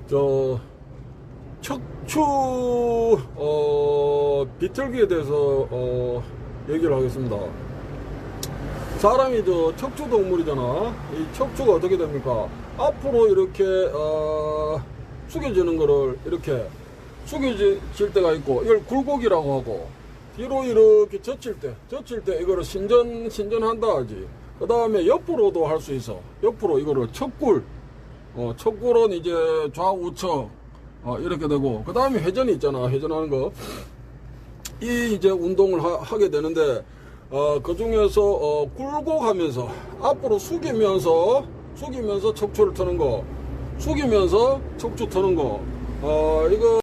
저 척추 비틀기에 대해서 얘기를 하겠습니다. 사람이 저 척추 동물이잖아. 이 척추가 어떻게 됩니까? 앞으로 이렇게 숙여지는 거를 이렇게 숙여질 때가 있고, 이걸 굴곡이라고 하고, 뒤로 이렇게 젖힐 때 이거를 신전한다 하지. 그 다음에 옆으로도 할 수 있어. 옆으로 이거를 척굴, 척굴은 이제 좌우측 이렇게 되고, 그 다음에 회전이 있잖아. 회전하는 거. 이 이제 운동을 하게 되는데, 그 중에서 굴곡하면서 앞으로 숙이면서 척추를 트는 거, 숙이면서 척추 트는 거, 이걸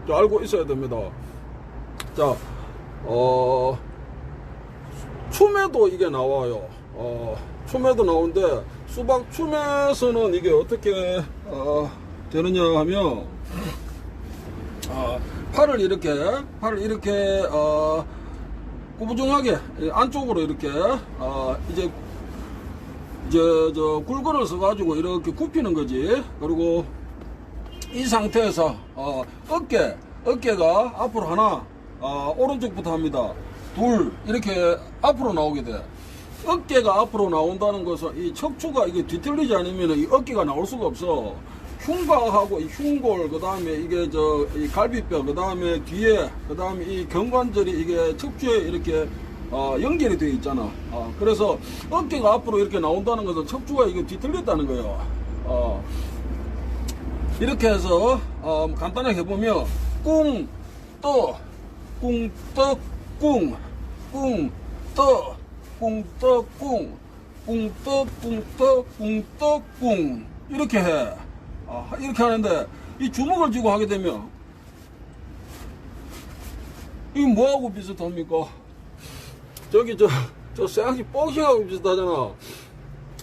저 알고 있어야 됩니다. 자, 춤에도 이게 나와요. 춤에도 나오는데, 수박 춤에서는 이게 어떻게 되느냐 하면, 팔을 이렇게 꾸부정하게 안쪽으로 이렇게 이제 저 굴건을 써가지고 이렇게 굽히는 거지. 그리고 이 상태에서 어깨가 앞으로 하나, 오른쪽부터 합니다. 둘, 이렇게 앞으로 나오게 돼. 어깨가 앞으로 나온다는 것은 이 척추가 이게 뒤틀리지 않으면 이 어깨가 나올 수가 없어. 흉곽하고 이 흉골, 그 다음에 이게 이 갈비뼈, 그 다음에 뒤에, 그 다음에 이 경관절이 이게 척추에 이렇게 연결이 되어 있잖아. 그래서 어깨가 앞으로 이렇게 나온다는 것은 척추가 이게 뒤틀렸다는 거예요. 이렇게 해서 간단하게 해보면 꿍, 떠, 꿍, 떠, 꿍, 꿍, 떠, 꿍, 떠, 꿍, 꿍, 떠, 꿍, 떠, 꿍, 떠, 꿍, 이렇게 해. 이렇게 하는데, 이 주먹을 쥐고 하게 되면, 이게 뭐하고 비슷합니까? 저기, 저 쌩시 복싱하고 비슷하잖아.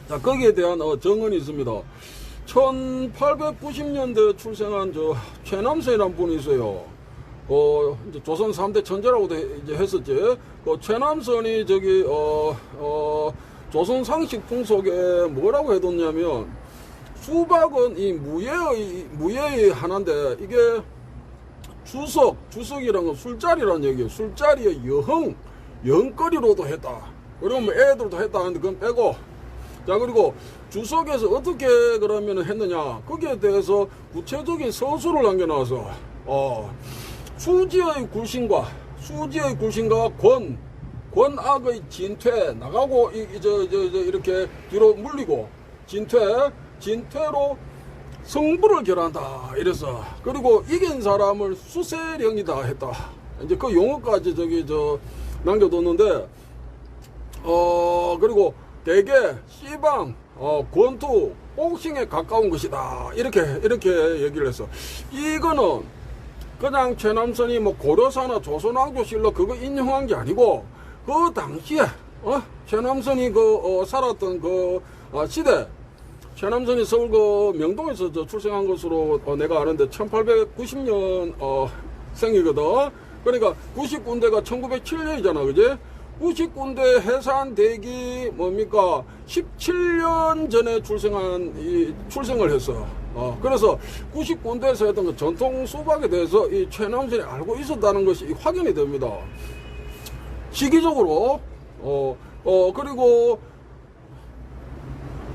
자, 거기에 대한 정언이 있습니다. 1890년대 출생한 최남선이라는 분이 있어요. 이제 조선 3대 천재라고도 이제 했었지. 최남선이 조선 상식 풍속에 뭐라고 해뒀냐면, 수박은 이 무예의 하나인데, 이게 주석이란 건 술자리란 얘기예요. 술자리의 영거리로도 했다. 그러면 애들도 했다 하는데 그건 빼고. 자, 그리고 주석에서 어떻게 그러면 했느냐. 거기에 대해서 구체적인 서술을 남겨놔서, 수지의 굴신과 권악의 진퇴, 나가고, 이렇게 뒤로 물리고, 진퇴로 성부를 결한다 이래서. 그리고 이긴 사람을 수세령이다 했다. 이제 그 용어까지 남겨뒀는데, 그리고 대개 시방 권투 복싱에 가까운 것이다 이렇게 얘기를 했어. 이거는 그냥 최남선이 뭐 고려사나 조선왕조실록 그거 인용한 게 아니고, 그 당시에 최남선이 살았던 시대, 최남선이 서울 명동에서 출생한 것으로 내가 아는데 1890년 생이거든. 그러니까 90군대가 1907년이잖아, 그지? 90군대 해산되기 17년 전에 출생을 했어. 그래서 90군대에서 했던 그 전통 수박에 대해서 이 최남선이 알고 있었다는 것이 확인이 됩니다. 시기적으로. 그리고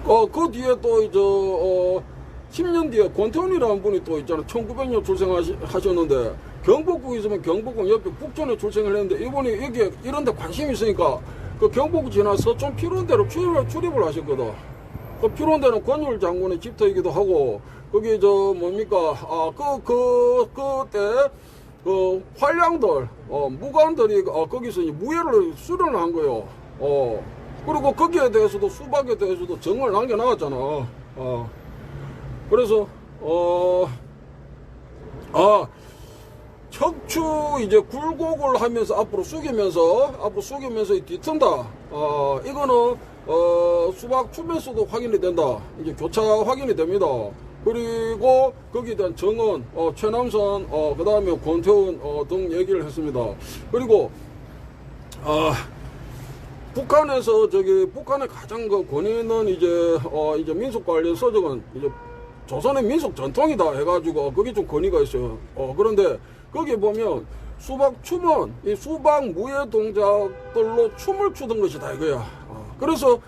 그 뒤에 또 10년 뒤에 권태훈이라는 분이 또 있잖아. 1900년 출생하셨는데, 경복궁 있으면 경복궁 옆에 북촌에 출생을 했는데, 이분이 여기에 이런 데 관심이 있으니까 그 경복궁 지나 서촌 피론대로 출입을 하셨거든. 그 피론대는 권율 장군의 집터이기도 하고, 거기 그때 활량들, 무관들이 거기서 무예를 수련을 한 거예요. 그리고 거기에 대해서도, 수박에 대해서도 정을 남겨나갔잖아. 그래서 척추 이제 굴곡을 하면서 앞으로 숙이면서 뒤튼다. 이거는 수박 춤에서도 확인이 된다. 이제 교차 확인이 됩니다. 그리고 거기에 대한 정언, 최남선, 그 다음에 권태훈 등 얘기를 했습니다. 그리고 북한에서 북한의 가장 그 권위 있는 이제 민속 관련 서적은 이제 조선의 민속 전통이다 해가지고 그게 좀 권위가 있어요. 그런데 거기 보면 수박춤은 이 수박 무예 동작들로 춤을 추던 것이다 이거야. 그래서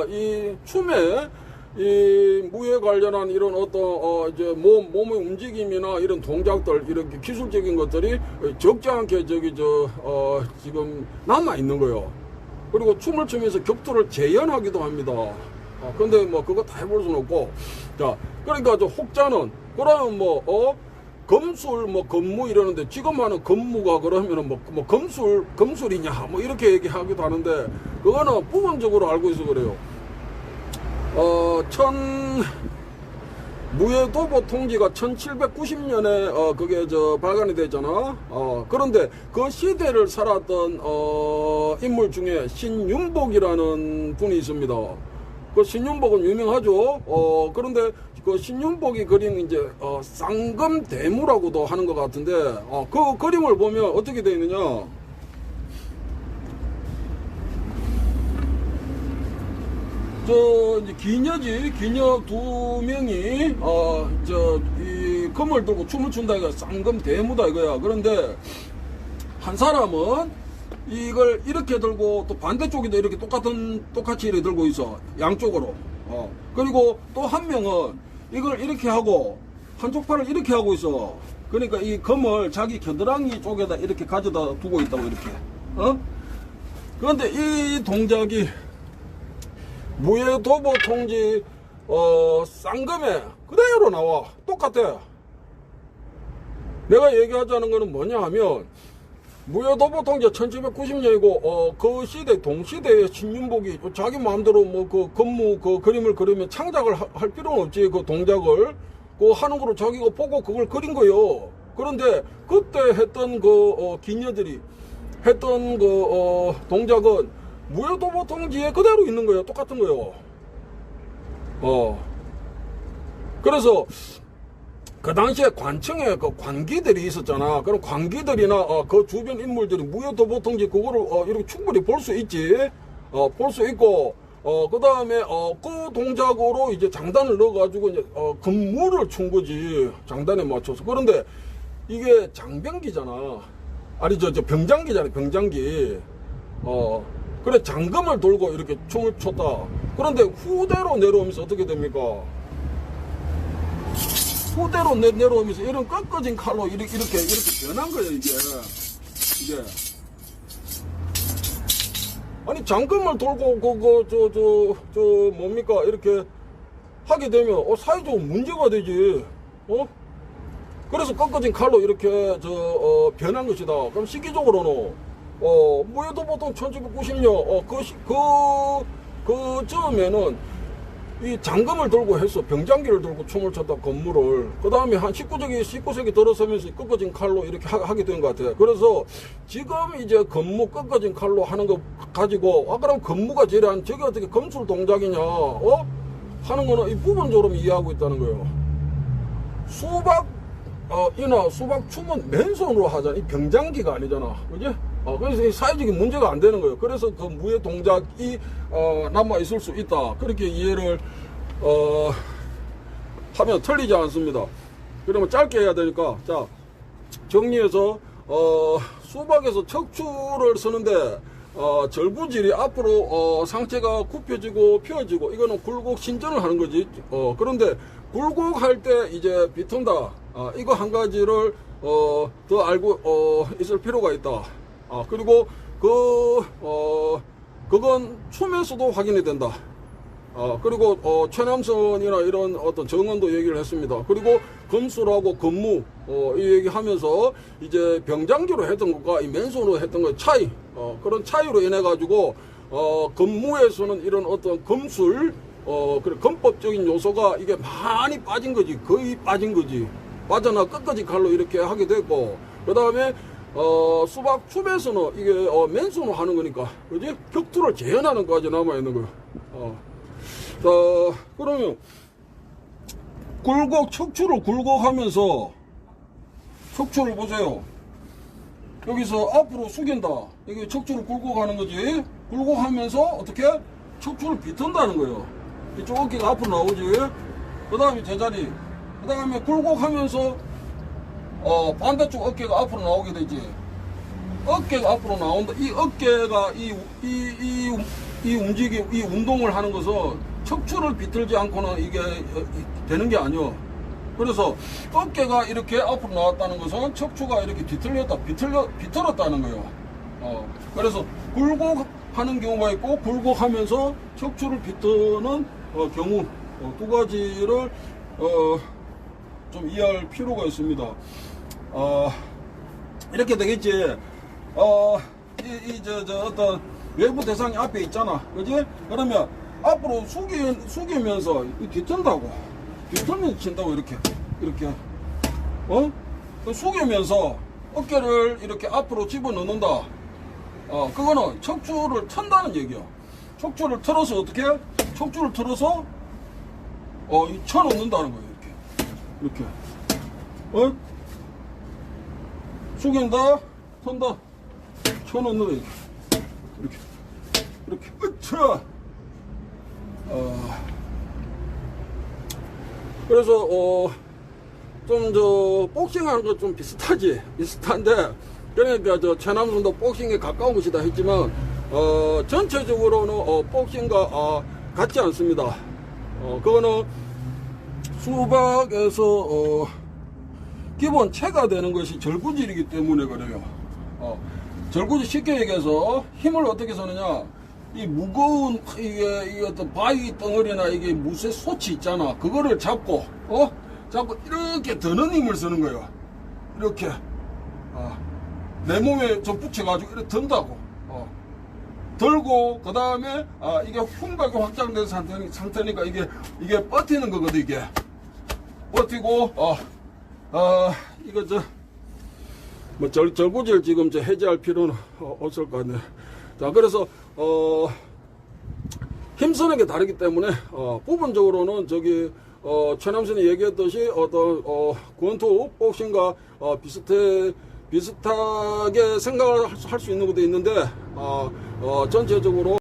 이 춤에 이 무예 관련한 이런 어떤 이제 몸의 움직임이나 이런 동작들 이렇게 기술적인 것들이 적지 않게 지금 남아 있는 거예요. 그리고 춤을 추면서 격투를 재현하기도 합니다. 근데 뭐 그거 다 해볼 수는 없고. 자, 그러니까 저 혹자는 그러면 검술 검무 이러는데 지금 하는 검무가 그러면은 뭐 검술이냐 뭐 이렇게 얘기하기도 하는데 그거는 부분적으로 알고 있어 그래요. 무예도보 통지가 1790년에 그게 발간이 됐잖아. 그런데 그 시대를 살았던 인물 중에 신윤복이라는 분이 있습니다. 그 신윤복은 유명하죠. 그런데 그 신윤복이 그린 이제 쌍검대무라고도 하는 것 같은데 그 그림을 보면 어떻게 되어 있느냐? 이제 기녀 두 명이 이 검을 들고 춤을 춘다 이거 쌍검대무다 이거야. 그런데 한 사람은 이걸 이렇게 들고 또 반대쪽에도 이렇게 똑같이 이렇게 들고 있어. 양쪽으로. 그리고 또 한 명은 이걸 이렇게 하고 한쪽 팔을 이렇게 하고 있어. 그러니까 이 검을 자기 겨드랑이 쪽에다 이렇게 가져다 두고 있다고 이렇게. 그런데 이 동작이 무예도보 통지 쌍검에 그대로 나와. 똑같아. 내가 얘기하자는 거는 뭐냐 하면 무예도보 통지 1790년이고 그 시대 동시대의 신윤복이 자기 마음대로 뭐 그 건무 그 그림을 그리면 창작을 할 필요는 없지. 그 동작을 그 하는 거로 자기가 보고 그걸 그린 거요. 그런데 그때 했던 그 기녀들이 했던 그 동작은 무예도보 통지에 그대로 있는 거예요. 똑같은 거예요. 그래서 그 당시에 관청에 그 관기들이 있었잖아. 그럼 관기들이나 그 주변 인물들이 무예도보 통지 그거를 이렇게 충분히 볼 수 있지. 볼 수 있고 그 다음에 그 동작으로 이제 장단을 넣어가지고 이제 근무를 춘 거지. 장단에 맞춰서. 그런데 이게 장병기잖아. 아니 저 병장기잖아. 병장기. 그래 장검을 들고 이렇게 춤을 췄다. 그런데 후대로 내려오면서 어떻게 됩니까? 후대로 내려오면서 이런 꺾어진 칼로 이렇게 변한 거예요 이게. 아니 장검을 들고 뭡니까 이렇게 하게 되면 사회적으로 문제가 되지. 그래서 꺾어진 칼로 이렇게 변한 것이다. 그럼 시기적으로는 무예도 보통 1790년 그 즈음에는 이 장검을 들고 해서 병장기를 들고 춤을 췄다. 건물을 그 다음에 한 19세기 들어서면서 꺾어진 칼로 이렇게 하게 된 것 같아요. 그래서 지금 이제 건무 꺾어진 칼로 하는 거 가지고 그럼 건무가 제일한 저게 어떻게 검술 동작이냐 하는 거는 이 부분적으로 이해하고 있다는 거예요. 수박이나 수박춤은 맨손으로 하잖아. 이 병장기가 아니잖아. 그지? 그래서 사회적인 문제가 안 되는 거예요. 그래서 그 무예 동작이 남아 있을 수 있다. 그렇게 이해를 하면 틀리지 않습니다. 그러면 짧게 해야 되니까 자 정리해서 수박에서 척추를 쓰는데 절부질이 앞으로 상체가 굽혀지고 펴지고 이거는 굴곡 신전을 하는 거지. 그런데 굴곡할 때 이제 비튼다. 이거 한 가지를 더 알고 있을 필요가 있다. 그리고 그건 춤에서도 확인이 된다. 그리고 최남선이나 이런 어떤 정언도 얘기를 했습니다. 그리고 검술하고 건무 이 얘기하면서 이제 병장기로 했던 것과 이 맨손으로 했던 것의 차이, 그런 차이로 인해 가지고 건무에서는 이런 어떤 검술 그리고 검법적인 요소가 이게 많이 빠진 거지. 거의 빠진 거지. 빠져나 끝까지 칼로 이렇게 하게 됐고, 그 다음에 수박 춤에서는 이게 맨손으로 하는 거니까, 그지? 격투를 재현하는 것까지 남아 있는 거예요. 자, 그러면 척추를 굴곡하면서 척추를 보세요. 여기서 앞으로 숙인다. 이게 척추를 굴곡하는 거지. 굴곡하면서 어떻게 척추를 비튼다는 거예요. 이쪽 어깨가 앞으로 나오지. 그 다음에 제자리. 그 다음에 굴곡하면서 반대쪽 어깨가 앞으로 나오게 되지. 어깨가 앞으로 나온다. 이 어깨가 이 움직임, 이 운동을 하는 것은 척추를 비틀지 않고는 이게 되는 게 아니요. 그래서 어깨가 이렇게 앞으로 나왔다는 것은 척추가 이렇게 비틀었다는 거예요. 그래서 굴곡하는 경우가 있고 굴곡하면서 척추를 비트는 경우 두 가지를 좀 이해할 필요가 있습니다. 이렇게 되겠지. 어떤 외부 대상이 앞에 있잖아. 그지? 그러면 앞으로 숙이면서 뒤튼다고. 뒤틀면 친다고, 이렇게. 숙이면서 어깨를 이렇게 앞으로 집어넣는다. 그거는 척추를 튼다는 얘기야. 척추를 틀어서 어떻게? 척추를 틀어서, 쳐놓는다는 거예요, 이렇게. 숙인다, 튼다, 쳐놓는다, 이렇게. 으차! 그래서 복싱하는 거 좀 비슷한데, 그러니까 최남선도 복싱에 가까운 것이다 했지만 전체적으로는 복싱과 같지 않습니다. 그거는 수박에서 기본체가 되는 것이 절구질이기 때문에 그래요. 절구질 쉽게 얘기해서 힘을 어떻게 쓰느냐, 이 무거운 이게 어떤 바위 덩어리나 이게 무쇠 소치 있잖아. 그거를 잡고 이렇게 드는 힘을 쓰는 거예요. 이렇게 내 몸에 좀 붙여가지고 이렇게 든다고. 들고 그 다음에 이게 흉곽이 확장된 상태니까 이게 버티는 거거든. 이게 버티고 이거 절구질 지금 해제할 필요는 없을 것 같네. 자, 그래서 힘쓰는 게 다르기 때문에 부분적으로는 최남선이 얘기했듯이 권투 복싱과 비슷하게 생각을 할 수 있는 것도 있는데 전체적으로